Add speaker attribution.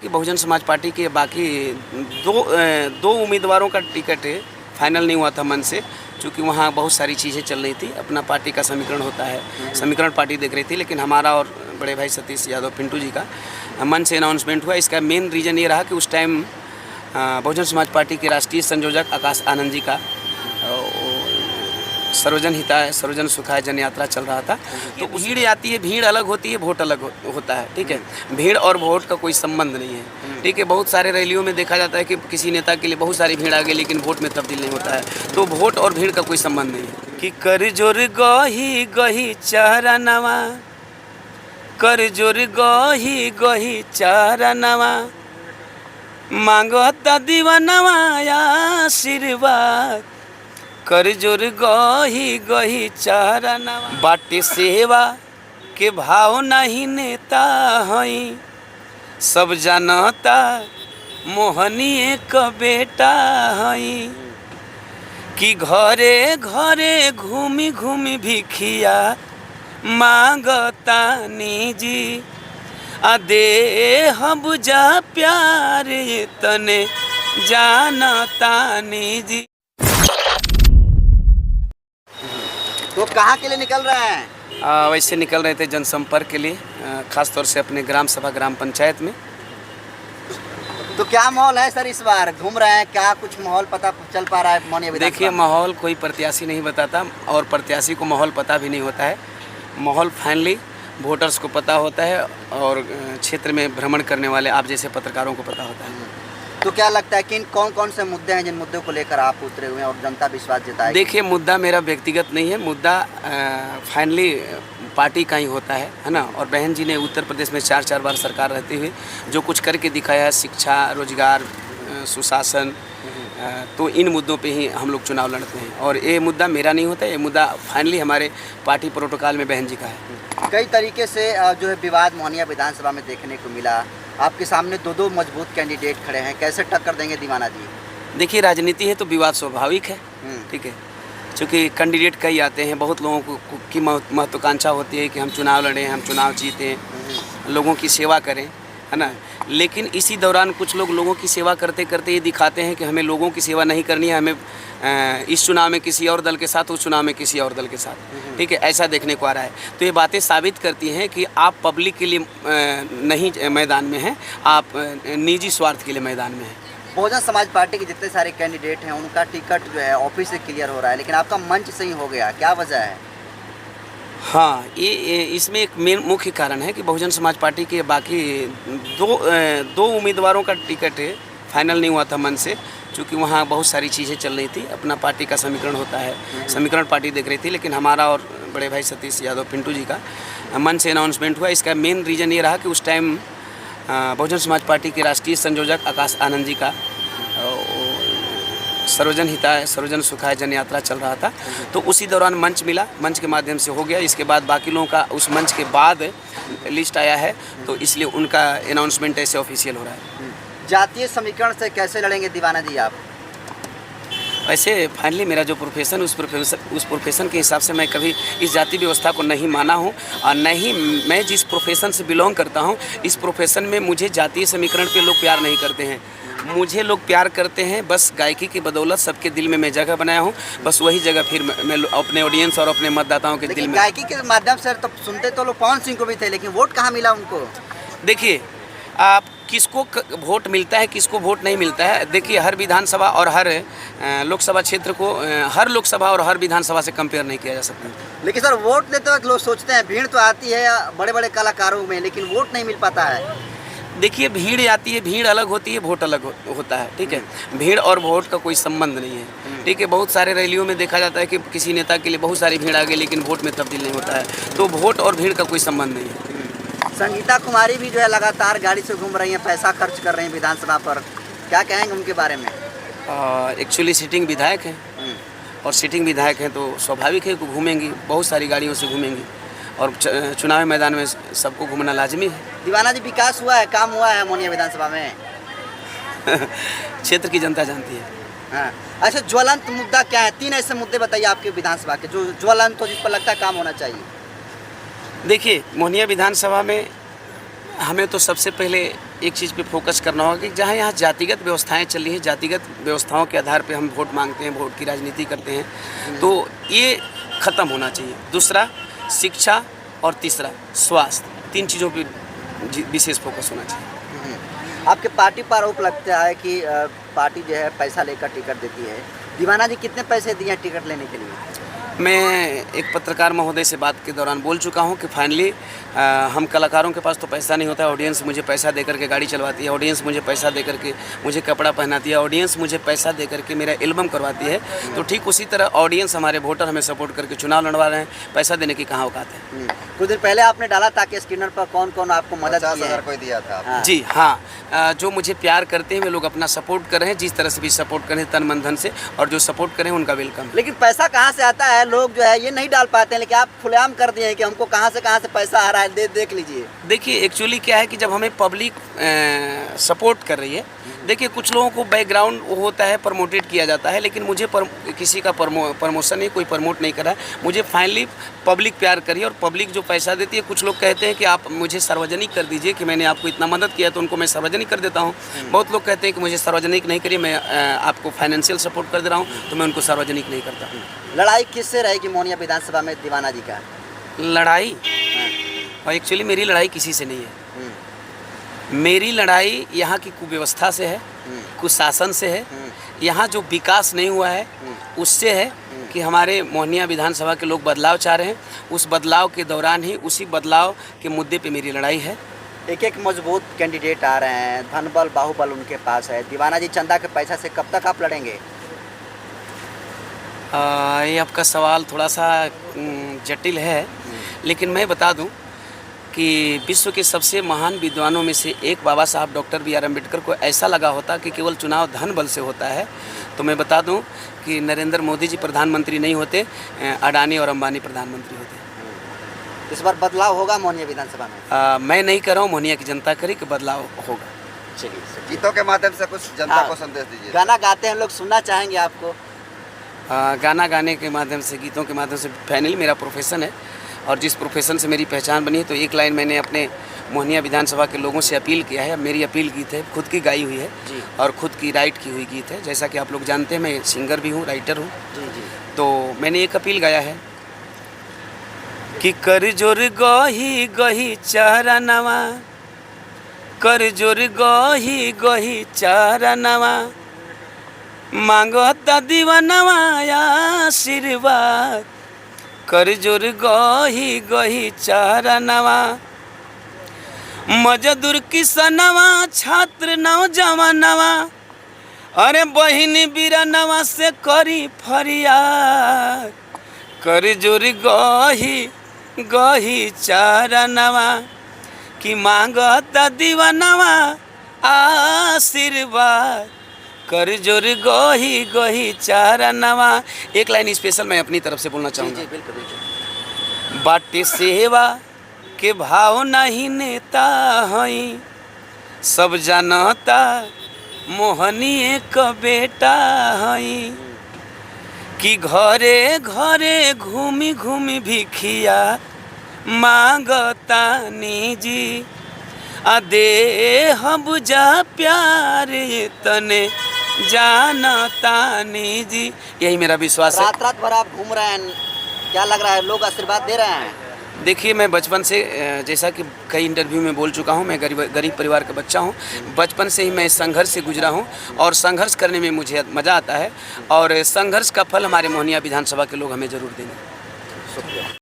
Speaker 1: कि बहुजन समाज पार्टी के बाकी दो उम्मीदवारों का टिकट फाइनल नहीं हुआ था मन से, क्योंकि वहाँ बहुत सारी चीज़ें चल रही थी। अपना पार्टी का समीकरण होता है, समीकरण पार्टी देख रही थी, लेकिन हमारा और बड़े भाई सतीश यादव पिंटू जी का मन से अनाउंसमेंट हुआ। इसका मेन रीज़न ये रहा कि उस टाइम बहुजन समाज पार्टी के राष्ट्रीय संयोजक आकाश आनंद जी का सर्वजन हिताय सर्वजन सुखाय जन यात्रा चल रहा था। तो भीड़ आती है, भीड़ अलग होती है, वोट अलग होता है, ठीक है। भीड़ और वोट का कोई संबंध नहीं है, ठीक है। बहुत सारे रैलियों में देखा जाता है कि किसी नेता के लिए बहुत सारी भीड़ आ गई, लेकिन वोट में तब्दील नहीं होता है। तो वोट और भीड़ का कोई संबंध नहीं है। कि कर जोर गही गही चरणवा, कर जोर गही गही चरणवा, मांगता दीवानवा आशीर्वाद, कर जोर गही गही चरणवा। बाटे सेवा के भाव नहीं नेता हई, सब जानता मोहनिए का बेटा हई। कि घरे घरे घूमी घूमी भिखिया मांगता निजी, दे हम जा प्यार तने जानता निजी।
Speaker 2: तो कहाँ के लिए निकल रहे हैं?
Speaker 1: वैसे निकल रहे थे जनसंपर्क के लिए, खास तौर से अपने ग्राम सभा ग्राम पंचायत में।
Speaker 2: तो क्या माहौल है सर इस बार? घूम रहे हैं, क्या कुछ माहौल पता चल पा रहा है मौनिया विधानसभा?
Speaker 1: देखिए, माहौल कोई प्रत्याशी नहीं बताता और प्रत्याशी को माहौल पता भी नहीं होता है। माहौल फाइनली वोटर्स को पता होता है और क्षेत्र में भ्रमण करने वाले आप जैसे पत्रकारों को पता होता है।
Speaker 2: तो क्या लगता है कि कौन कौन से मुद्दे हैं जिन मुद्दों को लेकर आप उतरे हुए हैं और जनता विश्वास जताएगी?
Speaker 1: देखिए, मुद्दा मेरा व्यक्तिगत नहीं है, मुद्दा फाइनली पार्टी का ही होता है ना। और बहन जी ने उत्तर प्रदेश में 4 बार सरकार रहते हुए जो कुछ करके दिखाया है, शिक्षा, रोजगार, सुशासन, तो इन मुद्दों पे ही हम लोग चुनाव लड़ते हैं। और ये मुद्दा मेरा नहीं होता है, ये मुद्दा फाइनली हमारे पार्टी प्रोटोकॉल में बहन जी का है।
Speaker 2: कई तरीके से जो है विवाद मौनिया विधानसभा में देखने को मिला। आपके सामने दो मजबूत कैंडिडेट खड़े हैं, कैसे टक्कर देंगे दीवाना जी?
Speaker 1: देखिए, राजनीति है तो विवाद स्वाभाविक है, ठीक है। चूँकि कैंडिडेट कई आते हैं, बहुत लोगों की महत्वाकांक्षा होती है कि हम चुनाव लड़ें, हम चुनाव जीतें, लोगों की सेवा करें, है ना। लेकिन इसी दौरान कुछ लोग लोगों की सेवा करते करते ये दिखाते हैं कि हमें लोगों की सेवा नहीं करनी है, हमें इस चुनाव में किसी और दल के साथ, उस चुनाव में किसी और दल के साथ, ठीक है, ऐसा देखने को आ रहा है। तो ये बातें साबित करती हैं कि आप पब्लिक के लिए नहीं मैदान में हैं, आप निजी स्वार्थ के लिए मैदान में हैं।
Speaker 2: बहुजन समाज पार्टी के जितने सारे कैंडिडेट हैं उनका टिकट जो है ऑफिस से क्लियर हो रहा है, लेकिन आपका मंच से ही हो गया, क्या वजह है?
Speaker 1: हाँ, ये इसमें एक मेन मुख्य कारण है कि बहुजन समाज पार्टी के बाकी दो उम्मीदवारों का टिकट फाइनल नहीं हुआ था मन से, क्योंकि वहाँ बहुत सारी चीज़ें चल रही थी। अपना पार्टी का समीकरण होता है, समीकरण पार्टी देख रही थी, लेकिन हमारा और बड़े भाई सतीश यादव पिंटू जी का मन से अनाउंसमेंट हुआ। इसका मेन रीज़न ये रहा कि उस टाइम बहुजन समाज पार्टी के राष्ट्रीय संयोजक आकाश आनंद जी का सर्वजन हिताय सर्वजन सुखाय जन यात्रा चल रहा था। तो उसी दौरान मंच मिला, मंच के माध्यम से हो गया। इसके बाद बाकी लोगों का उस मंच के बाद लिस्ट आया है, तो इसलिए उनका अनाउंसमेंट ऐसे ऑफिशियल हो रहा है।
Speaker 2: जातीय समीकरण से कैसे लड़ेंगे दीवाना जी आप?
Speaker 1: वैसे फाइनली मेरा जो प्रोफेशन उस प्रोफेशन के हिसाब से मैं कभी इस जाति व्यवस्था को नहीं माना हूँ, और न ही मैं जिस प्रोफेशन से बिलोंग करता हूँ, इस प्रोफेशन में मुझे जातीय समीकरण पे लोग प्यार नहीं करते हैं। मुझे लोग प्यार करते हैं बस गायकी की बदौलत। सबके दिल में मैं जगह बनाया हूँ, बस वही जगह फिर मैं अपने ऑडियंस और अपने मतदाताओं के दिल में।
Speaker 2: गायकी के माध्यम से तो सुनते तो लोग पवन सिंह को भी थे, लेकिन वोट कहाँ मिला उनको?
Speaker 1: देखिए, आप किसको वोट मिलता है, किसको वोट नहीं मिलता है, देखिए हर विधानसभा और हर लोकसभा क्षेत्र को हर लोकसभा और हर विधानसभा से कंपेयर नहीं किया जा सकता।
Speaker 2: लेकिन सर, वोट देते वक्त लोग सोचते हैं भीड़ तो आती है बड़े बड़े कलाकारों में, लेकिन वोट नहीं मिल पाता है।
Speaker 1: देखिए, भीड़ आती है, भीड़ अलग होती है, वोट अलग होता है, ठीक है। भीड़ और वोट का कोई संबंध नहीं है, ठीक है। बहुत सारे रैलियों में देखा जाता है कि किसी नेता के लिए बहुत सारी भीड़ आ गई, लेकिन वोट में तब्दील नहीं होता है। तो वोट और भीड़ का कोई संबंध नहीं है।
Speaker 2: संगीता कुमारी भी जो है लगातार गाड़ी से घूम रही हैं, पैसा खर्च कर रही हैं विधानसभा पर, क्या कहेंगे उनके बारे में?
Speaker 1: एक्चुअली सिटिंग विधायक हैं, और सिटिंग विधायक हैं तो स्वाभाविक है कि घूमेंगी, बहुत सारी गाड़ियों से घूमेंगी, और चुनावी मैदान में सबको घूमना लाजमी है।
Speaker 2: दीवाना जी, विकास हुआ है, काम हुआ है मौनिया विधानसभा में?
Speaker 1: क्षेत्र की जनता जानती है।
Speaker 2: हाँ, अच्छा, ज्वलंत मुद्दा क्या है? 3 ऐसे मुद्दे बताइए आपके विधानसभा के जो ज्वलंत हो, जिस पर लगता है काम होना चाहिए।
Speaker 1: देखिए, मोहनिया विधानसभा में हमें तो सबसे पहले एक चीज़ पे फोकस करना होगा कि जहाँ यहाँ जातिगत व्यवस्थाएं चल रही हैं, जातिगत व्यवस्थाओं के आधार पे हम वोट मांगते हैं, वोट की राजनीति करते हैं, तो ये ख़त्म होना चाहिए। दूसरा शिक्षा और तीसरा स्वास्थ्य, 3 चीज़ों पे विशेष फोकस होना चाहिए।
Speaker 2: आपके पार्टी पर आरोप लगता है कि पार्टी जो है पैसा लेकर टिकट देती है। दीवाना जी कितने पैसे दिए हैं टिकट लेने के लिए?
Speaker 1: मैं एक पत्रकार महोदय से बात के दौरान बोल चुका हूं कि फाइनली हम कलाकारों के पास तो पैसा नहीं होता है, ऑडियंस मुझे पैसा दे करके गाड़ी चलवाती है, ऑडियंस मुझे पैसा दे करके मुझे कपड़ा पहनाती है, ऑडियंस मुझे पैसा दे करके मेरा एल्बम करवाती है। तो ठीक उसी तरह ऑडियंस, हमारे वोटर हमें सपोर्ट करके चुनाव लड़वा रहे हैं, पैसा देने की कहाँ औकात है।
Speaker 2: कुछ दिन पहले आपने डाला था कि स्क्रीनर पर कौन कौन आपको मदद किया है?
Speaker 3: कोई दिया था।
Speaker 2: हाँ।
Speaker 1: जी हाँ, जो मुझे प्यार करते हैं वे लोग अपना सपोर्ट कर रहे हैं, जिस तरह से भी सपोर्ट करें तन मन धन से, और जो सपोर्ट करें उनका वेलकम।
Speaker 2: लेकिन पैसा कहाँ से आता है? लोग जो है ये नहीं डाल पाते हैं, लेकिन आप खुलेआम कर दिए हैं कि हमको कहाँ से पैसा आ रहा है, देख लीजिए।
Speaker 1: देखिए एक्चुअली क्या है कि जब हमें पब्लिक सपोर्ट कर रही है, देखिए कुछ लोगों को बैकग्राउंड होता है, प्रमोटेड किया जाता है, लेकिन मुझे किसी का प्रमोशन नहीं, कोई प्रमोट नहीं करा। मुझे फाइनली पब्लिक प्यार करी और पब्लिक जो पैसा देती है। कुछ लोग कहते हैं कि आप मुझे सार्वजनिक कर दीजिए कि मैंने आपको इतना मदद किया, तो उनको मैं सार्वजनिक कर देता हूँ। बहुत लोग कहते हैं कि मुझे सार्वजनिक नहीं करिए, मैं आपको फाइनेंशियल सपोर्ट कर दे रहा हूँ, तो मैं उनको सार्वजनिक नहीं करता।
Speaker 2: लड़ाई किससे रहेगी मोहनिया विधानसभा में दीवाना जी का?
Speaker 1: लड़ाई और एक्चुअली मेरी लड़ाई किसी से नहीं है। मेरी लड़ाई यहाँ की कुव्यवस्था से है, कुशासन से है। यहाँ जो विकास नहीं हुआ है उससे है कि हमारे मोहनिया विधानसभा के लोग बदलाव चाह रहे हैं। उस बदलाव के दौरान ही उसी बदलाव के मुद्दे पे मेरी लड़ाई है।
Speaker 2: एक मजबूत कैंडिडेट आ रहे हैं, धनबल बाहुबल उनके पास है। दीवाना जी चंदा के पैसा से कब तक आप लड़ेंगे?
Speaker 1: ये आपका सवाल थोड़ा सा जटिल है, लेकिन मैं बता दूं कि विश्व के सबसे महान विद्वानों में से एक बाबा साहब डॉक्टर बी आर अम्बेडकर को ऐसा लगा होता कि केवल चुनाव धन बल से होता है, तो मैं बता दूं कि नरेंद्र मोदी जी प्रधानमंत्री नहीं होते, अडानी और अंबानी प्रधानमंत्री होते।
Speaker 2: इस बार बदलाव होगा मोहनिया विधानसभा में?
Speaker 1: मैं नहीं कर रहा हूँ, मोहनिया की जनता करे कि बदलाव होगा।
Speaker 2: चलिए,
Speaker 3: गीतों के माध्यम से कुछ जनता
Speaker 2: हाँ।
Speaker 3: को संदेश दीजिए।
Speaker 2: गाना गाते हैं लोग, सुनना चाहेंगे आपको।
Speaker 1: गाना गाने के माध्यम से, गीतों के माध्यम से फाइनली मेरा प्रोफेशन है, और जिस प्रोफेशन से मेरी पहचान बनी है, तो एक लाइन मैंने अपने मोहनिया विधानसभा के लोगों से अपील किया है। अब मेरी अपील गीत है, खुद की गाई हुई है
Speaker 2: जी।
Speaker 1: और खुद की राइट की हुई गीत है। जैसा कि आप लोग जानते हैं मैं सिंगर भी हूँ, राइटर हूँ।
Speaker 2: जी जी।
Speaker 1: तो मैंने एक अपील गाया है कि कर जोर गही गही चारनवा, कर जोर गही गही चारनवा, मांगता दीवानवा आशीर्वाद, कर जोर गही गही चारनवा, मजदूर किसनवा छात्र नौजवानवा, अरे बहिनी बीरनवा से करी फरियाद, कर जोर गही गही चारनवा, कि मांगता दीवानवा आशीर्वाद, कर जोर गही गही चारनवा। एक लाइन स्पेशल मैं अपनी तरफ से बोलना चाहूँगा।
Speaker 2: जी बिल्कुल बिल्कुल।
Speaker 1: बाटे सेवा के भाव नहीं नेता हई, सब जानता मोहनिए क बेटा हई, कि घरे घरे घूमी घूमी भिखिया मांगतानी जी, आ दे हम बुझा प्यार तने जानतानी जी। यही मेरा विश्वास है।
Speaker 2: रात भर आप घूम रहे हैं, क्या लग रहा है, लोग आशीर्वाद दे रहे हैं?
Speaker 1: देखिए मैं बचपन से, जैसा कि कई इंटरव्यू में बोल चुका हूँ, मैं गरीब परिवार का बच्चा हूँ। बचपन से ही मैं संघर्ष से गुजरा हूँ और संघर्ष करने में मुझे मज़ा आता है, और संघर्ष का फल हमारे मोहनिया विधानसभा के लोग हमें ज़रूर देंगे।
Speaker 2: शुक्रिया।